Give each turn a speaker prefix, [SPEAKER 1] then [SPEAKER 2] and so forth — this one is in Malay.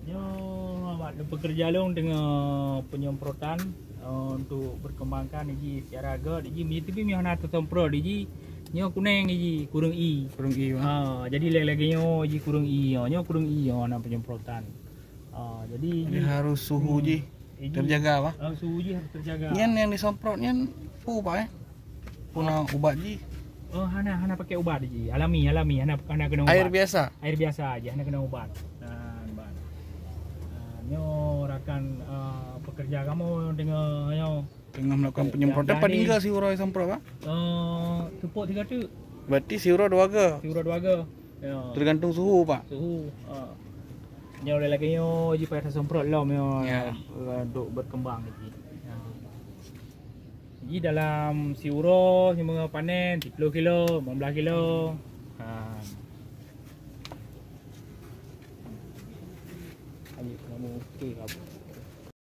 [SPEAKER 1] Nyo bekerja long dengan penyemprotan untuk berkembangkan iji secara agak iji mi tapi mi hana tersemprot iji nyo kuning iji kurang i. Jadi lagi nyo iji kurang i nyo kurang i na penyemprotan. Jadi
[SPEAKER 2] harus suhu ji terjaga pak.
[SPEAKER 1] Suhu ji harus terjaga.
[SPEAKER 2] Nyen yang disemprot nyen pak puna ubat ji.
[SPEAKER 1] Hana pakai ubat ji alami hana kena ubat.
[SPEAKER 2] Air biasa
[SPEAKER 1] aja hana kena ubat. Nyo rakan pekerja kamu dengan
[SPEAKER 2] melakukan penyemprotan pada hingga siuro semprot pak?
[SPEAKER 1] Tepuk 3 tu.
[SPEAKER 2] Berarti siuro 2 ga?
[SPEAKER 1] Siuro 2 ga.
[SPEAKER 2] Tergantung suhu pak?
[SPEAKER 1] Suhu. Nyo lagi nyo ji payah semprot lah nyo untuk berkembang ji. Ji dalam siuro semua panen 10 kilo, 15 kilo. Ayo kamu okey apa?